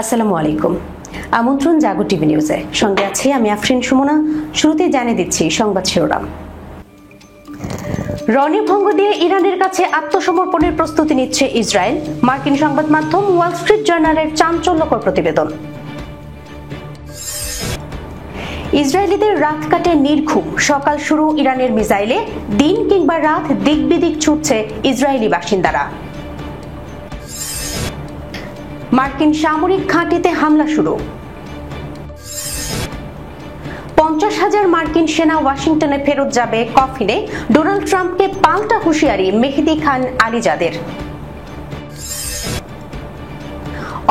আসসালামু আলাইকুম। আমন্ত্রণ জাগো টিভি নিউজে, সঙ্গে আছি আমি আফরিন সুমনা। শুরুতে জানিয়ে দিচ্ছি সংবাদ শিরোনাম। রণভঙ্গ দিয়ে ইরানের কাছে আত্মসমর্পণের প্রস্তুতি নিচ্ছে ইসরায়েল। মার্কিন সংবাদ মাধ্যম ওয়াল স্ট্রিট জার্নালের চাঞ্চল্যকর প্রতিবেদন। ইসরায়েলিদের রাত কাটে নির্ঘুম, সকাল শুরু ইরানের মিসাইলে, দিন কিংবা রাত দিক বিদিক ছুটছে ইসরায়েলি বাসিন্দারা। মার্কিন সামরিক ঘাঁটিতে হামলা শুরু। 50,000 মার্কিন সেনা ওয়াশিংটনে ফেরত যাবে কফিনে, ডোনাল্ড ট্রাম্পকে পাল্টা হুঁশিয়ারি মেহেদী খান আলীজাদের।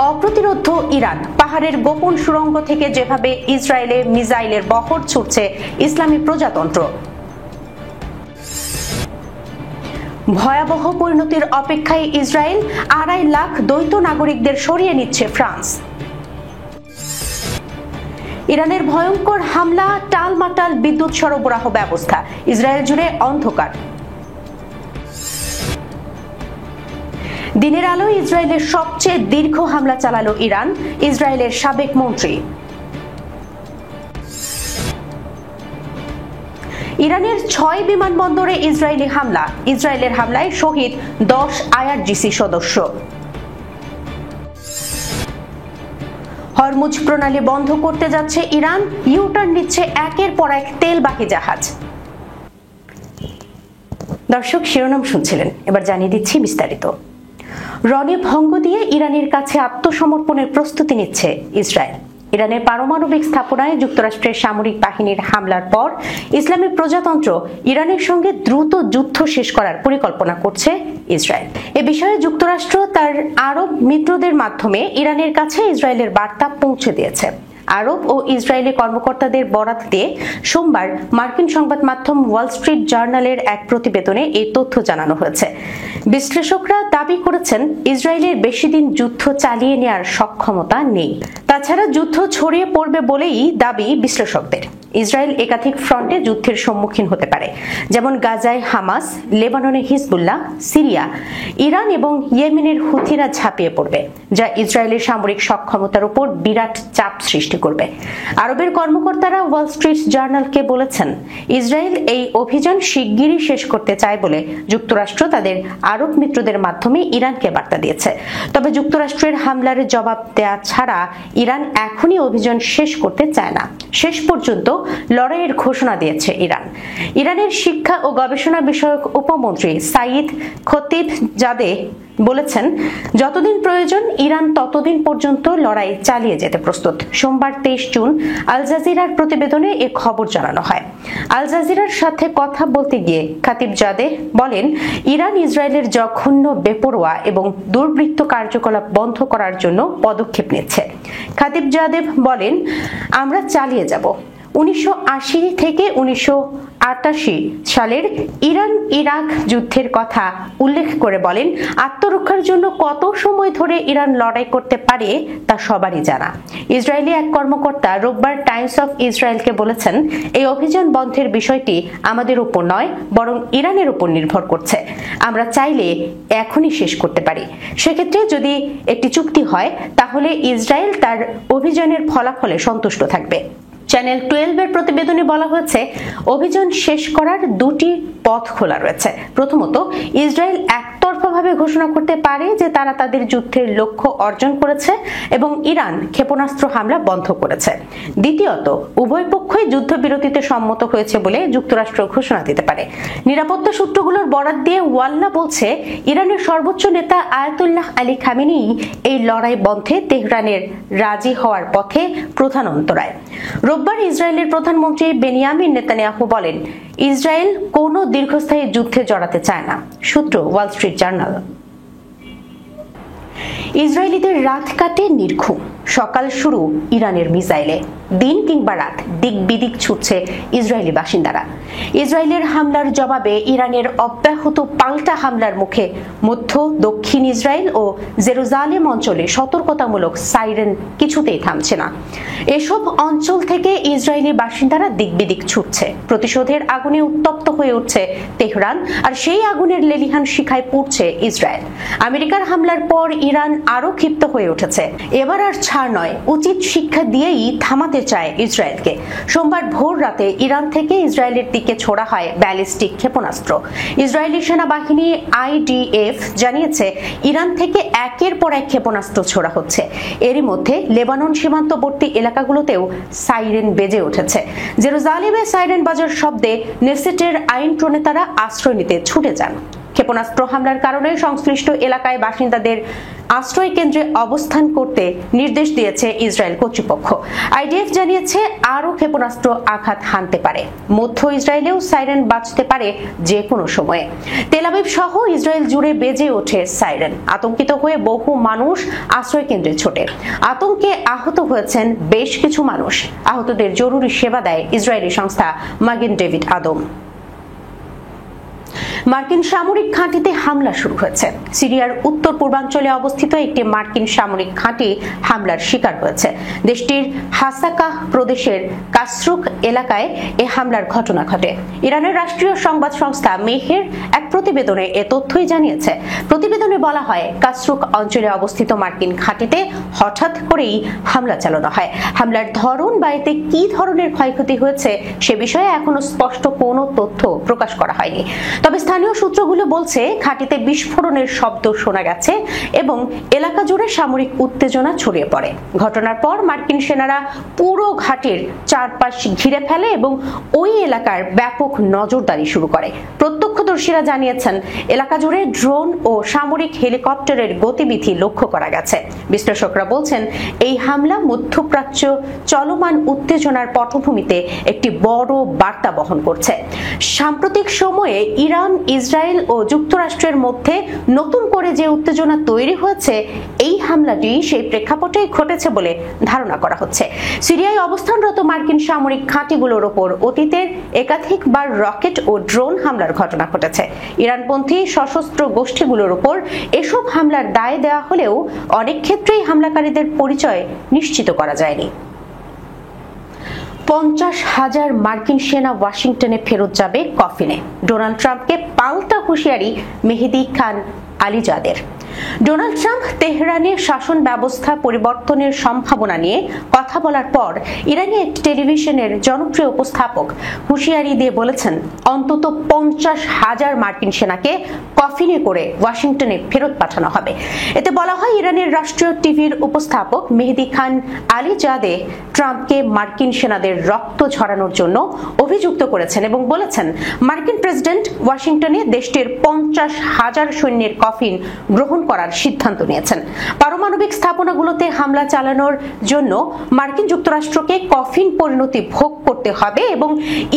অপ্রতিরোধ্য ইরান, পাহাড়ের গোপন সুড়ঙ্গ থেকে যেভাবে ইসরায়েলে মিসাইলের বহর ছুটছে ইসলামী প্রজাতন্ত্র। ভয়াবহ পরিণতির অপেক্ষায় ইসরায়েল, 2.5 লাখ দ্বৈত নাগরিকদের সরিয়ে নিচ্ছে ফ্রান্স। ইরানের ভয়ঙ্কর হামলা, টালমাটাল বিদ্যুৎ সরবরাহ ব্যবস্থা, ইসরায়েল জুড়ে অন্ধকার। দিনের আলোয় ইসরায়েলের সবচেয়ে দীর্ঘ হামলা চালালো ইরান, ইসরায়েলের সাবেক মন্ত্রী। ইরানের 6 বিমানবন্দরে ইসরায়েলি হামলা, ইসরায়েলের হামলায় শহীদ 10 আইআরজিসি সদস্য। হরমুজ প্রণালী বন্ধ করতে যাচ্ছে ইরান, ইউটার্ন নিচ্ছে একের পর এক তেলবাহী জাহাজ। দর্শক, শিরোনাম শুনছিলেন, এবার জানিয়ে দিচ্ছি বিস্তারিত। রণভঙ্গ দিয়ে ইরানের কাছে আত্মসমর্পণের প্রস্তুতি নিচ্ছে ইসরায়েল। ইরানের পারমাণবিক স্থাপনায় যুক্তরাষ্ট্রের সামরিক বাহিনীর হামলার পর ইসলামী প্রজাতন্ত্র ইরানের সঙ্গে দ্রুত যুদ্ধ শেষ করার পরিকল্পনা করছে ইসরায়েল। এ বিষয়ে যুক্তরাষ্ট্র তার আরব মিত্রদের মাধ্যমে ইরানের কাছে ইসরায়েলের বার্তা পৌঁছে দিয়েছে। আরব ও ইসরায়েলি কর্মকর্তাদের বরাত দিয়ে সোমবার মার্কিন সংবাদ মাধ্যম ওয়াল স্ট্রিট জার্নালের এক প্রতিবেদনে এই তথ্য জানানো হয়েছে। বিশ্লেষকরা দাবি করেছেন, ইসরায়েলের বেশি দিন যুদ্ধ চালিয়ে নেওয়ার সক্ষমতা নেই। তাছাড়া যুদ্ধ ছড়িয়ে পড়বে বলেই দাবি বিশ্লেষকদের। ইসরায়েল একাধিক ফ্রন্টে যুদ্ধের সম্মুখীন হতে পারে, যেমন গাজায় হামাস, লেবাননে হিজবুল্লাহ, সিরিয়া, ইরান এবং ইয়েমেনের হুথিরা ঝাঁপিয়ে পড়বে, যা ইসরায়েলের সামরিক সক্ষমতার উপর বিরাট চাপ সৃষ্টি করবে। আরবের কর্মকর্তারা ওয়াল স্ট্রিট জার্নালকে বলেছেন, ইসরায়েল এই অভিযান শিগগিরই শেষ করতে চায় বলে যুক্তরাষ্ট্র তাদের আরব মিত্রদের মাধ্যমে ইরানকে বার্তা দিয়েছে। তবে যুক্তরাষ্ট্রের হামলার জবাব দেয়া ছাড়া ইরান এখনই অভিযান শেষ করতে চায় না। শেষ পর্যন্ত লড়াইয়ের ঘোষণা দিয়েছে ইরান। ইরানের শিক্ষা ও গবেষণা বিষয়ক উপমন্ত্রী সাইদ খতিবজাদে বলেছেন, যতদিন প্রয়োজন ইরান ততদিন পর্যন্ত লড়াই চালিয়ে যেতে প্রস্তুত। সোমবার 23 জুন আল জাজিরার প্রতিবেদনে এ খবর জানানো হয়। আল জাজিরার সাথে কথা বলতে গিয়ে খতিবজাদে বলেন, ইরান ইসরায়েলের জঘন্য, বেপরোয়া এবং দুর্বৃত্ত কার্যকলাপ বন্ধ করার জন্য পদক্ষেপ নিচ্ছে। খতিবজাদে বলেন, আমরা চালিয়ে যাব। 1980 থেকে 1988 সালের ইরান ইরাক যুদ্ধের কথা উল্লেখ করে বলেন, আত্মরক্ষার জন্য কত সময় ধরে ইরান লড়াই করতে পারে তা সবারই জানা। ইসরায়েলি এক কর্মকর্তা রোববার টাইমস অফ ইসরায়েলকে বলেছেন, এই অভিযান বন্ধের বিষয়টি আমাদের উপর নয়, বরং ইরানের উপর নির্ভর করছে। আমরা চাইলে এখনই শেষ করতে পারি। সেক্ষেত্রে যদি একটি চুক্তি হয়, তাহলে ইসরায়েল তার অভিযানের ফলাফলে সন্তুষ্ট থাকবে। চ্যানেল 12 এর প্রতিবেদনে বলা হয়েছে, অভিযান শেষ করার দুটি পথ খোলা রয়েছে। প্রথমত, ইসরায়েল একতরফাভাবে ঘোষণা করতে পারে যে তারা তাদের যুদ্ধের লক্ষ্য অর্জন করেছে এবং ইরান ক্ষেপণাস্ত্র হামলা বন্ধ করেছে। দ্বিতীয়ত, উভয় পক্ষই যুদ্ধবিরতিতে সম্মত হয়েছে বলে যুক্তরাষ্ট্র ঘোষণা দিতে পারে। নিরাপত্তা সূত্রগুলোর বরাত দিয়ে ওয়াল্লা বলছে, ইরানের সর্বোচ্চ নেতা আয়াতুল্লাহ আলী খামেনি এই লড়াই বন্ধে তেহরানের রাজি হওয়ার পথে প্রধান অন্তরায়। রোববার ইসরায়েলের প্রধানমন্ত্রী বেনিয়ামিন নেতানিয়াহু বলেন, ইসরায়েল কোনো দীর্ঘস্থায়ী যুদ্ধে জড়াতে চায় না। সূত্র ওয়াল স্ট্রিট জার্নাল। ইসরায়েলিদের রাত কাটে নির্ঘুম, সকাল শুরু ইরানের মিসাইলে। দিন কিংবা রাত দিক বিদিক ছুটছে ইসরায়েলি বাসিন্দারা। ইসরায়েলের হামলার জবাবে ইরানের অব্যাহত পাল্টা হামলার মুখে মধ্য দক্ষিণ ইসরায়েল ও জেরুজালেম অঞ্চলে সতর্কতামূলক সাইরেন কিছুতেই থামছে না। এসব অঞ্চল থেকে ইসরায়েলি বাসিন্দারা দিক বিদিক ছুটছে। প্রতিশোধের আগুনে উত্তপ্ত হয়ে উঠছে তেহরান, আর সেই আগুনের লেলিহান শিখায় পুড়ছে ইসরায়েল। আমেরিকার হামলার পর ইরান আরো ক্ষিপ্ত হয়ে উঠেছে। এবার আর ছাড় নয়, উচিত শিক্ষা দিয়েই থামাতে চায় ইসরায়েলকে। সোমবার ভোর রাতে ইরান থেকে ইসরায়েলের দিকে ছোড়া হয় ব্যালিস্টিক ক্ষেপণাস্ত্র। ইসরায়েলি সেনাবাহিনী IDF জানিয়েছে ইরান থেকে একের পর এক ক্ষেপণাস্ত্র ছোড়া হচ্ছে। এরই মধ্যে লেবানন সীমান্তবর্তী এলাকাগুলোতেও সাইরেন বেজে উঠেছে। জেরুজালেমে সাইরেন বাজার শব্দে নেসেটের আইন প্রণেতারা আশ্রয় নিতে ছুটে যান। ক্ষেপণাস্ত্র হামলার কারণে সংশ্লিষ্ট এলাকায় বাসিন্দাদের আশ্রয় কেন্দ্রে অবস্থান করতে নির্দেশ দিয়েছে ইসরায়েল কর্তৃপক্ষ। IDF জানিয়েছে আরও ক্ষেপণাস্ত্র আঘাত হানতে পারে। মধ্য ইসরায়েলেও সাইরেন বাজতে পারে যে কোনো সময়ে। তেল আবিব সহ ইসরায়েল জুড়ে বেজে ওঠে সাইরেন। আতঙ্কিত হয়ে বহু মানুষ আশ্রয় কেন্দ্রে ছোটে। আতঙ্কে আহত হয়েছেন বেশ কিছু মানুষ। আহতদের জরুরি সেবা দেয় ইসরায়েলি সংস্থা মাগেন ডেভিড আদম। মার্কিন সামরিক ঘাঁটিতে হামলা শুরু হয়েছে। সিরিয়ার উত্তর পূর্বাঞ্চলে অবস্থিত একটি মার্কিন সামরিক ঘাঁটি হামলার শিকার হয়েছে। দেশটির হাসাকাহ প্রদেশের কাসরুক এলাকায় এ হামলার ঘটনা ঘটে। ইরানের রাষ্ট্রীয় সংবাদ সংস্থা মেহের এক প্রতিবেদনে এ তথ্যই জানিয়েছে। প্রতিবেদনে বলা হয়, কাসরুক অঞ্চলে অবস্থিত মার্কিন ঘাঁটিতে হঠাৎ করেই হামলা চালানো হয়। হামলার ধরন বা এতে কি ধরনের ক্ষয়ক্ষতি হয়েছে সে বিষয়ে এখনো স্পষ্ট কোনো তথ্য প্রকাশ করা হয়নি। তবে স্থানীয় সূত্রগুলো বলছে ঘাঁটিতে বিস্ফোরণের শব্দ শোনা গেছে এবং এলাকা জুড়ে সামরিক উত্তেজনা ছড়িয়ে পড়ে। ঘটনার পর মার্কিন সেনারা পুরো ঘাঁটির চারপাশ ঘিরে ফেলে এবং ওই এলাকার ব্যাপক নজরদারি শুরু করে। প্রত্যক্ষদর্শীরা জানিয়েছেন এলাকা জুড়ে ড্রোন ও সামরিক হেলিকপ্টারের গতিবিধি লক্ষ্য করা গেছে। বিশ্লেষকরা বলছেন এই হামলা মধ্যপ্রাচ্য চলমান উত্তেজনার পটভূমিতে একটি বড় বার্তা বহন করছে। সাম্প্রতিক সময়ে ইরান, ইসরায়েল ও যুক্তরাষ্ট্রের মধ্যে নতুন করে যে উত্তেজনা তৈরি হয়েছে, এই হামলাটি সেই প্রেক্ষাপটেই ঘটেছে বলে ধারণা করা হচ্ছে। সিরিয়ায় অবস্থানরত মার্কিন সামরিক ঘাঁটিগুলোর ওপর অতীতের একাধিকবার রকেট ও ড্রোন হামলার ঘটনা ঘটেছে। ইরানপন্থী সশস্ত্র গোষ্ঠীগুলোর ওপর এসব হামলার দায় দেওয়া হলেও অনেক ক্ষেত্রেই হামলাকারীদের পরিচয় নিশ্চিত করা যায়নি। 50,000 মার্কিন সেনা ওয়াশিংটনে ফেরত যাবে কফিনে। ডোনাল্ড ট্রাম্পকে পাল্টা হুঁশিয়ারি মেহেদী খান আলীজাদের। ডোনাল্ড ট্রাম্প তেহরানে শাসন ব্যবস্থা পরিবর্তনের সম্ভাবনা নিয়ে কথা বলার পর ইরানি একটি টেলিভিশনের জনপ্রিয় উপস্থাপক হুঁশিয়ারি দিয়ে বলেছেন অন্তত 50,000 মার্কিন সেনাকে কফিনে করে ওয়াশিংটনে ফেরত পাঠানো হবে। এতে বলা হয় ইরানের রাষ্ট্রীয় টিভির উপস্থাপক মেহেদী খান আলীজাদে ট্রাম্পকে মার্কিন সেনাদের রক্ত ঝরানোর জন্য অভিযুক্ত করেছেন এবং বলেছেন মার্কিন প্রেসিডেন্ট ওয়াশিংটনে দেশটির 50,000 সৈন্যের কফিন গ্রহণ করার সিদ্ধান্ত নিয়েছেন। পারমাণবিক স্থাপনাগুলোতে হামলা চালানোর জন্য মার্কিন যুক্তরাষ্ট্রকে কফিন পরিণতি ভোগ করতে হবে এবং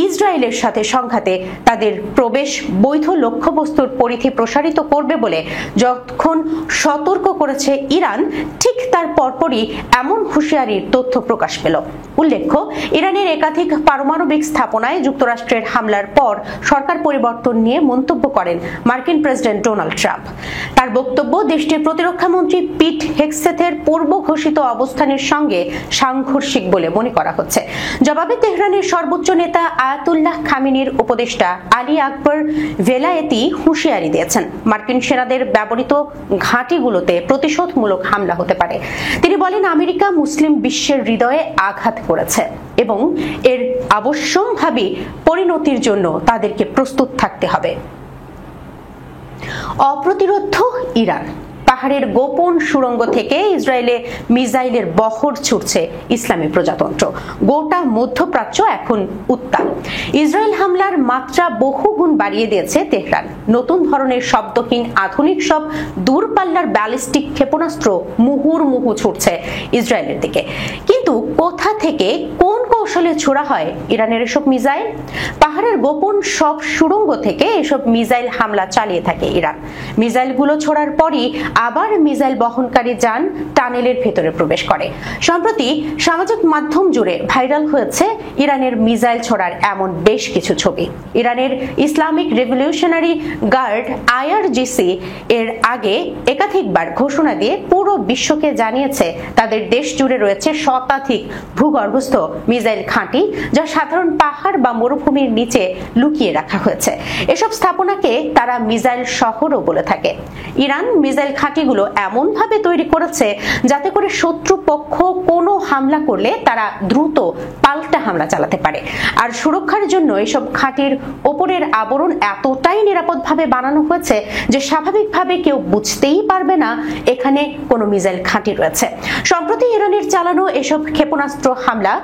ইসরায়েলের সাথে সংঘাতে তাদের প্রবেশ বৈধ লক্ষ্যবস্তুর পরিধি প্রসারিত করবে বলে যখন সতর্ক করেছে ইরান, ঠিক তার পরপরই এমন হুঁশিয়ারির তথ্য প্রকাশ পেল। উল্লেখ্য, ইরানের একাধিক পারমাণবিক স্থাপনায় যুক্তরাষ্ট্রের হামলার পর সরকার পরিবর্তন নিয়ে মন্তব্য করেন মার্কিন প্রেসিডেন্ট ডোনাল্ড ট্রাম্প। তার বক্তব্য দেশটির প্রতিরক্ষা মন্ত্রী পিট হেগসেথের পূর্ব ঘোষিত অবস্থানের সঙ্গে সাংঘর্ষিক বলে মনে করা হচ্ছে। জবাবে তেহরানের সর্বোচ্চ নেতা আয়াতুল্লাহ খামেনির উপদেষ্টা আলী আকবর ভেলায়েতি হুঁশিয়ারি দিয়েছেন মার্কিন সেনাদের ব্যবহৃত ঘাঁটিগুলোতে প্রতিশোধমূলক হামলা হতে পারে। তিনি বলেন আমেরিকা মুসলিম বিশ্বের হৃদয়ে আঘাত করেছে এবং এর আবশ্যম্ভাবী পরিণতির জন্য তাদেরকে প্রস্তুত থাকতে হবে। অপ্রতিরোধ্য ইরান। পাহাড়ের গোপন সুড়ঙ্গ থেকে ইসরায়েলে মিসাইলের বহর ছুটছে ইসলামী প্রজাতন্ত্র। গোটা মধ্যপ্রাচ্য এখন উত্তাল। ইসরায়েল হামলার মাত্রা বহুগুণ বাড়িয়ে দিয়েছে তেহরান। নতুন ধরনের শব্দহীন আধুনিক সব দূরপাল্লার ব্যালিস্টিক ক্ষেপণাস্ত্র মুহুর্মুহু ছুটছে ইসরায়েলের দিকে। কিন্তু কোথা থেকে কোন কৌশলে ছোড়া হয় ইরানের এসব মিসাইল? পাহাড়ের গোপন সব সুড়ঙ্গ থেকে এসব মিসাইল হামলা চালিয়ে থাকে ইরান। মিসাইলগুলো ছোড়ার পরই আবার মিসাইল বহনকারী যান টানেলের ভেতরে প্রবেশ করে। সম্প্রতি সামাজিক মাধ্যম জুড়ে ভাইরাল হয়েছে ইরানের মিসাইল ছোড়ার এমন বেশ কিছু ছবি। ইরানের ইসলামিক রেভলিউশনারি গার্ড IRGC এর আগে একাধিকবার ঘোষণা দিয়ে পুরো বিশ্বকে জানিয়েছে তাদের দেশ জুড়ে রয়েছে শতাধিক ভূগর্ভস্থ মিসাইল ঘাঁটি, যা সাধারণ পাহাড় বা মরুভূমির নিচে লুকিয়ে রাখা হয়েছে। এসব স্থাপনাকে তারা মিসাইল শহরও বলে থাকে। ইরান মিসাইল ঘাঁটিগুলো এমন ভাবে তৈরি করেছে যাতে করে শত্রুপক্ষ কোনো হামলা করলে তারা দ্রুত পাল্টা হামলা চালাতে পারে। আর সুরক্ষার জন্য এসব ঘাঁটির ওপরের আবরণ এতটাই নিরাপদভাবে বানানো হয়েছে যে স্বাভাবিকভাবে কেউ বুঝতেই পারবে না এখানে কোনো মিসাইল ঘাঁটি রয়েছে। সম্প্রতি ইরানের চালানো এসব ক্ষেপণাস্ত্র হামলা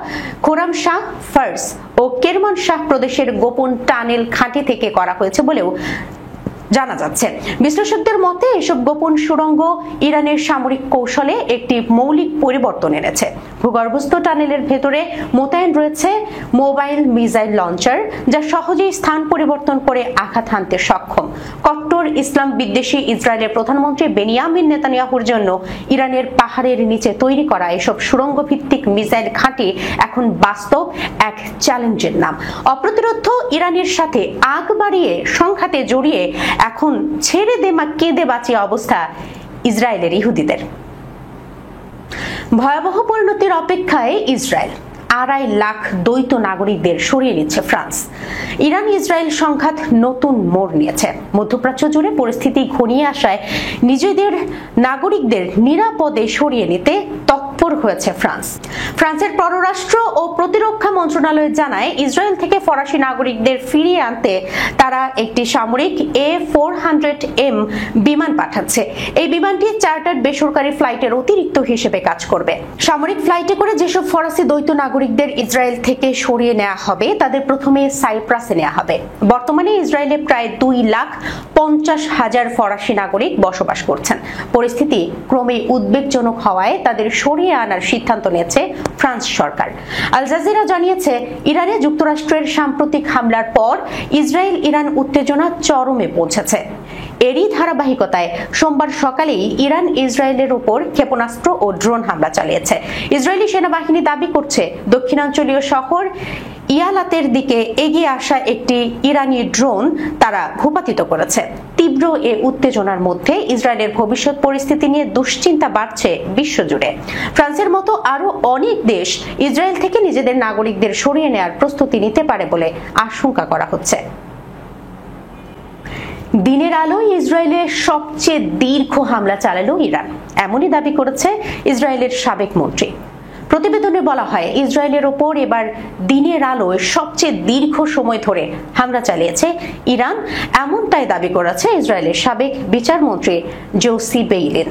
খোরামশাহ, ফার্স ও কেরমানশাহ প্রদেশের গোপন টানেল ঘাঁটি থেকে করা হয়েছে বলেও জানা যাচ্ছে। বিশ্লেষকদের মতে এসব গোপন সুড়ঙ্গ ইরানের সামরিক কৌশলে একটি মৌলিক পরিবর্তন এনেছে। ভূগর্ভস্থ টানেলের ভেতরে মোতায়েন রয়েছে মোবাইল মিসাইল লঞ্চার, যা সহজেই স্থান পরিবর্তন করে আঘাত হানতে সক্ষম। কট্টর ইসলাম বিদ্বেষী ইসরায়েলের প্রধানমন্ত্রী বেনিয়ামিন নেতানিয়াহুর জন্য ইরানের পাহাড়ের নিচে তৈরি করা এসব সুড়ঙ্গ ভিত্তিক মিসাইল ঘাঁটি এখন বাস্তব এক চ্যালেঞ্জের নাম। অপ্রতিরোধ ইরানের সাথে আগ বাড়িয়ে সংঘাতে জড়িয়ে এখন ছেড়ে দে মা কেঁদে বাঁচিয়ে অবস্থা ইসরায়েলের ইহুদিদের। ভয়াবহ পরিণতির অপেক্ষায় ইসরায়েল। 2.5 লাখ দ্বৈত নাগরিকদের সরিয়ে নিচ্ছে ফ্রান্স। ইরান ইসরায়েল সংঘাত নতুন মোড় নিয়েছে। মধ্যপ্রাচ্য জুড়ে পরিস্থিতি ঘনিয়ে আসায় নিজেদের নাগরিকদের নিরাপদে সরিয়ে নিতে তৎপর হয়েছে ফ্রান্স। ফ্রান্সের পররাষ্ট্র ও প্রতিরক্ষা মন্ত্রণালয় জানায়, ইসরায়েল থেকে ফরাসি নাগরিকদের ফিরিয়ে আনতে তারা একটি সামরিক A400M বিমান পাঠাচ্ছে। এই বিমানটি চার্টার্ড বেসরকারি ফ্লাইটের অতিরিক্ত হিসেবে কাজ করবে। সামরিক ফ্লাইটে করে যেসব ফরাসি দ্বৈত নাগরিকদের ইসরায়েল থেকে সরিয়ে নেওয়া হবে তাদের প্রথমে সাইপ্রাসে নেওয়া হবে। বর্তমানে ইসরায়েলে প্রায় 2,50,000 ফরাসি নাগরিক বসবাস করছেন। পরিস্থিতি ক্রমেই উদ্বেগজনক হওয়ায় তাদের সরিয়ে আনার সিদ্ধান্ত নিয়েছে ফ্রান্স সরকার। আল জাজিরা জানিয়েছে, ইরানে যুক্তরাষ্ট্রের সাম্প্রতিক হামলার পর ইসরায়েল ইরান উত্তেজনা চরমে পৌঁছেছে। এরই ধারাবাহিকতায় সোমবার সকালেই ইরান ইসরায়েলের উপর ক্ষেপণাস্ত্র ও ড্রোন হামলা চালিয়েছে। ইসরায়েলি সেনাবাহিনী দাবি করছে, দক্ষিণাঞ্চলীয় শহর ইয়ালাতের দিকে এগিয়ে আসা একটি ইরানি ড্রোন তারা ভূপাতিত করেছে। তীব্র এ উত্তেজনার মধ্যে ইসরায়েলের ভবিষ্যৎ পরিস্থিতি নিয়ে দুশ্চিন্তা বাড়ছে বিশ্বজুড়ে। ফ্রান্সের মতো আরো অনেক দেশ ইসরায়েল থেকে নিজেদের নাগরিকদের সরিয়ে নেওয়ার প্রস্তুতি নিতে পারে বলে আশঙ্কা করা হচ্ছে। দিনের আলোয় ইসরায়েলে সবচেয়ে দীর্ঘ হামলা চালালো ইরান, এমনই দাবি করেছে ইসরায়েলের সাবেক মন্ত্রী। প্রতিবেদনে বলা হয়, ইসরায়েলের ওপর এবার দিনের আলোয় সবচেয়ে দীর্ঘ সময় ধরে হামলা চালিয়েছে ইরান, এমনটাই দাবি করেছে ইসরায়েলের সাবেক বিচারমন্ত্রী জোসি বেইলিন।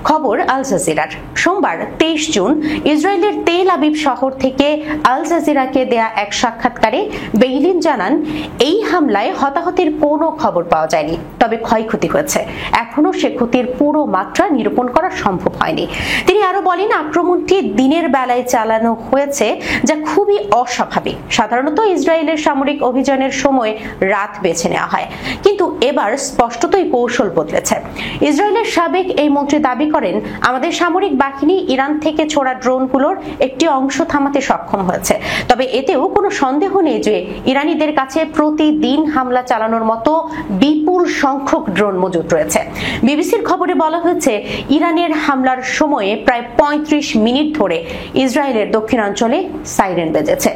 খবর আল জাজিরার। সোমবার 23 জুন ইসরায়েলের তেল আবিব শহর থেকে আল জাজিরাকে দেয়া এক সাক্ষাৎকারে বেইলিন জানান, এই হামলায় হতাহতের কোনো খবর পাওয়া যায়নি, তবে ক্ষয়ক্ষতি হয়েছে। এখনো সে ক্ষতির পুরো মাত্রা নিরূপণ করা সম্ভব হয়নি। তিনি আরো বলেন, আক্রমণটি দিনের বেলায় চালানো হয়েছে, যা খুবই অস্বাভাবিক। সাধারণত ইসরায়েলের সামরিক অভিযানের সময় রাত বেছে নেওয়া হয়, কিন্তু এবার স্পষ্টতই কৌশল বদলেছে। ইসরায়েলের সাবেক এই মন্ত্রী দাবি করেন, আমাদের সামরিক বাহিনী ইরান থেকে ছোড়া ড্রোনগুলোর একটি অংশ থামাতে সক্ষম হয়েছে, তবে এতেও কোনো সন্দেহ নেই যে ইরানিদের কাছে প্রতিদিন হামলা চালানোর মতো বিপুল সংখ্যক ড্রোন মজুত রয়েছে। বিবিসির খবরে বলা হয়েছে, ইরানের হামলার সময়ে প্রায় 35 মিনিট ধরে ইসরায়েলের দক্ষিণাঞ্চলে সাইরেন বেজেছে।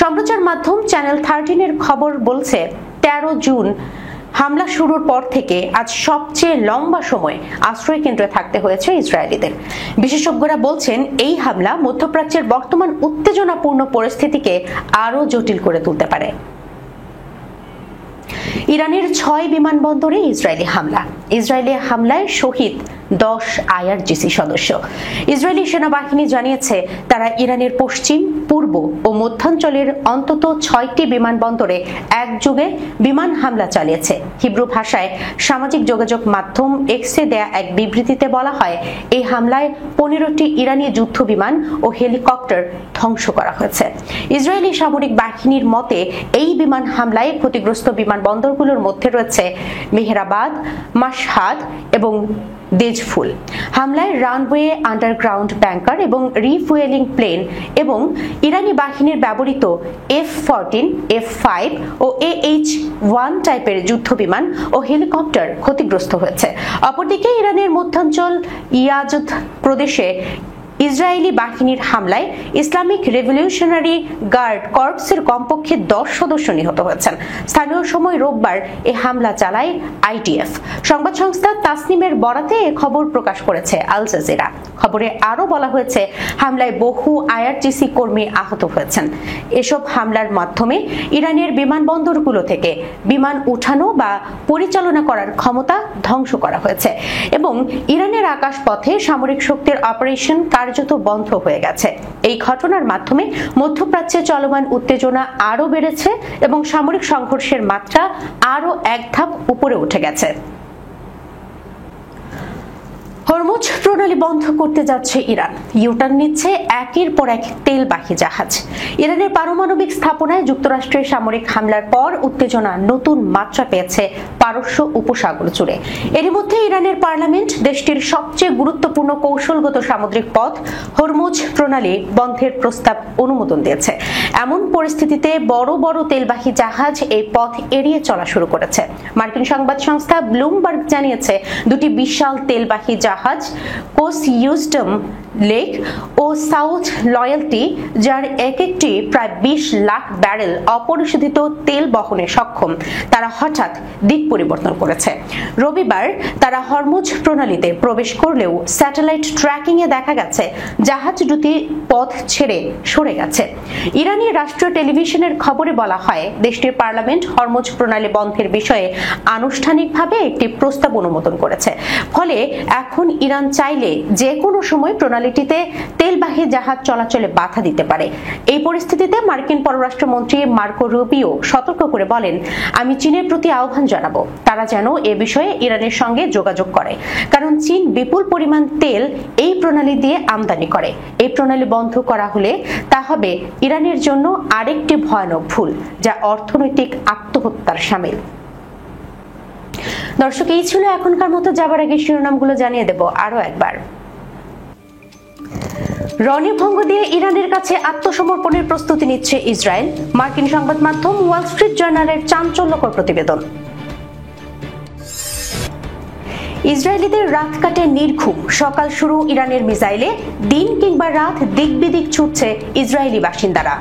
সম্প্রচার মাধ্যম চ্যানেল 13 এর খবর বলছে, 13 জুন হামলা শুরুর পর থেকে আজ সবচেয়ে লম্বা সময় আশ্রয় কেন্দ্রে থাকতে হয়েছে ইসরায়েলিদের। বিশেষজ্ঞরা বলছেন, এই হামলা মধ্যপ্রাচ্যের বর্তমান উত্তেজনাপূর্ণ পরিস্থিতিকে আরো জটিল করে তুলতে পারে। ইরানের 6 বিমানবন্দরে ইসরায়েলি হামলা। ইসরায়েলি হামলায় শহীদ 10 আইআরজিসি সদস্য। ইসরায়েলি সেনাবাহিনী জানিয়েছে তারা ইরানের পশ্চিম, পূর্ব ও মধ্যাঞ্চলের অন্তত 6টি বিমানবন্দরে একযোগে বিমান হামলা চালিয়েছে। হিব্রু ভাষায় সামাজিক যোগাযোগ মাধ্যম এক্সে দেয়া এক বিবৃতিতে বলা হয়, এই হামলায় 15টি ইরানি যুদ্ধ বিমান ও হেলিকপ্টার ধ্বংস করা হয়েছে। ইসরায়েলি সামরিক বাহিনীর মতে এই বিমান হামলায় ক্ষতিগ্রস্ত বিমানবন্দরগুলোর মধ্যে রয়েছে মেহরাবাদ, মাশহাদ এবং দেজফুল। হামলায় রানওয়ে, আন্ডারগ্রাউন্ড ব্যাংকার এবং রিফুয়েলিং প্লেন এবং ইরানি বাহিনীর ব্যবহৃত F-14, F-5 ও AH-1 টাইপের যুদ্ধ বিমান ও হেলিকপ্টার ক্ষতিগ্রস্ত হয়েছে। অপরদিকে ইরানের মধ্যাঞ্চল ইয়াজদ প্রদেশে ইসরায়েলি বাহিনীর হামলায় ইসলামিক রেভলিউশনারি গার্ড কর্পসের কমপক্ষে 10 সদস্য নিহত হয়েছেন। স্থানীয় সময় রোববার এ হামলা চালায় IDF। সংবাদ সংস্থা তাসনিমের বরাতে এ খবর প্রকাশ করেছে আল জাজিরা। খবরে আরও বলা হয়েছে, হামলায় বহু আইআরজিসি কর্মী আহত হয়েছেন। এসব হামলার মাধ্যমে ইরানের বিমানবন্দরগুলো থেকে বিমান উঠানো বা পরিচালনা করার ক্ষমতা ধ্বংস করা হয়েছে এবং ইরানের আকাশপথে সামরিক শক্তির অপারেশন কার্যত বন্ধ হয়ে গেছে। এই ঘটনার মাধ্যমে মধ্যপ্রাচ্যে চলমান উত্তেজনা আরও বেড়েছে এবং সামরিক সংঘর্ষের মাত্রা আরও এক ধাপ উপরে উঠে গেছে। হরমুজ প্রণালী বন্ধ করতে যাচ্ছে ইরান। ইউটার্ন নিচ্ছে একের পর এক তেলবাহী জাহাজ। ইরানের পারমাণবিক স্থাপনায় যুক্তরাষ্ট্রের সামরিক হামলার পর উত্তেজনা নতুন মাত্রা পেয়েছে পারস্য উপসাগর জুড়ে। এরই মধ্যে ইরানের পার্লামেন্ট দেশটির সবচেয়ে গুরুত্বপূর্ণ কৌশলগত সামুদ্রিক পথ হরমুজ প্রণালী বন্ধের প্রস্তাব অনুমোদন দিয়েছে। এমন পরিস্থিতিতে বড় বড় তেলবাহী জাহাজ এই পথ এড়িয়ে চলা শুরু করেছে। মার্কিন সংবাদ সংস্থা ব্লুমবার্গ জানিয়েছে, দুটি বিশাল তেলবাহী জাহাজ কোস ইউজডম লেক ও সাউথ লয়ালটি, যার এক একটি প্রায় 20 লাখ ব্যারেল অপরিশোধিত তেল বহনে সক্ষম, তারা হঠাৎ দিক পরিবর্তন করেছে। রবিবার তারা হরমুজ প্রণালীতে প্রবেশ করলেও স্যাটেলাইট ট্র্যাকিং এ দেখা গেছে জাহাজ দুটি পথ ছেড়ে সরে গেছে। ইরানি রাষ্ট্রীয় টেলিভিশনের খবরে বলা হয়, দেশটির পার্লামেন্ট হরমুজ প্রণালী বন্ধের বিষয়ে আনুষ্ঠানিকভাবে একটি প্রস্তাব অনুমোদন করেছে। ফলে এখন ইরান চাইলে যে কোনো সময় প্রণালীটিতে তেলবাহী জাহাজ চলাচলে বাধা দিতে পারে। এই পরিস্থিতিতে মার্কিন পররাষ্ট্রমন্ত্রী মার্কো রুবিও সতর্ক করে বলেন, আমি চীনের প্রতি আহ্বান জানাবো তারা যেন এ বিষয়ে ইরানের সঙ্গে যোগাযোগ করে, কারণ চীন বিপুল পরিমাণ তেল এই প্রণালী দিয়ে আমদানি করে। এই প্রণালী বন্ধ করা হলে তা হবে ইরানের জন্য আরেকটি ভয়ানক ভুল, যা অর্থনৈতিক আত্মহত্যার শামিল। দর্শক, এই ছিল এখনকার মতো। যাবার আগে শিরোনামগুলো জানিয়ে দেব আরো একবার। রণভঙ্গ দিয়ে ইরানের কাছে আত্মসমর্পণের প্রস্তুতি নিচ্ছে ইসরায়েল। মার্কিন সংবাদ মাধ্যম ওয়াল স্ট্রিট জার্নালের চাঞ্চল্যকর প্রতিবেদন। ইসরায়েলিদের রাত কাটে নির্ঘুম, সকাল শুরু ইরানের মিসাইলে, দিন কিংবা রাত দিক বিদিক ছুটছে ইসরায়েলি বাসিন্দারা।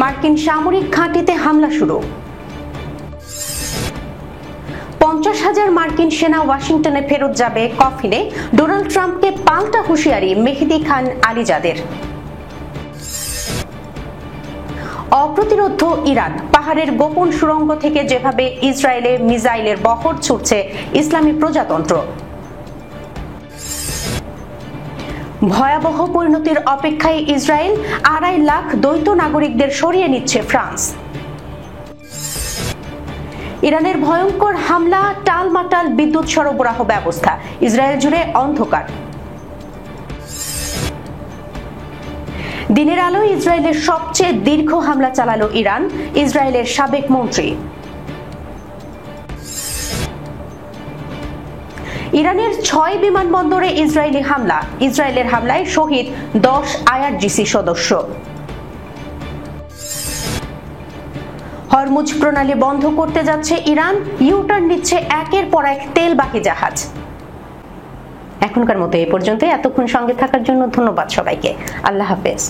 মার্কিন সামরিক ঘাঁটিতে হামলা শুরু। 50,000 মার্কিন সেনা ওয়াশিংটনে ফেরত যাবে কফিনে, ডোনাল্ড ট্রাম্পকে পাল্টা হুঁশিয়ারি মেহেদী খান আলীজাদের। অপ্রতিরোধ্য ইরান, পাহাড়ের গোপন সুড়ঙ্গ থেকে যেভাবে ইসরায়েলে মিসাইলের বহর ছুটছে ইসলামী প্রজাতন্ত্র। ভয়াবহ পরিণতির অপেক্ষায় ইসরায়েল, 2.5 লাখ দ্বৈত নাগরিকদের সরিয়ে নিচ্ছে ফ্রান্স। ইরানের ভয়ঙ্কর হামলা, টালমাটাল বিদ্যুৎ সরবরাহ ব্যবস্থা, ইসরায়েল জুড়ে অন্ধকার। দিনের আলোয় ইসরায়েলের সবচেয়ে দীর্ঘ হামলা চালালো ইরান, ইসরায়েলের সাবেক মন্ত্রী। ইরানের 6 বিমানবন্দরে ইসরায়েলি হামলা, ইসরায়েলের হামলায় শহীদ 10 আইআরজিসি সদস্য। হরমুজ প্রণালী বন্ধ করতে যাচ্ছে ইরান, ইউটার্ন নিচ্ছে একের পর এক তেলবাহী জাহাজ। এখনকার মতো এই পর্যন্ত। এতক্ষণ সঙ্গে থাকার জন্য ধন্যবাদ সবাইকে। আল্লাহ হাফেজ।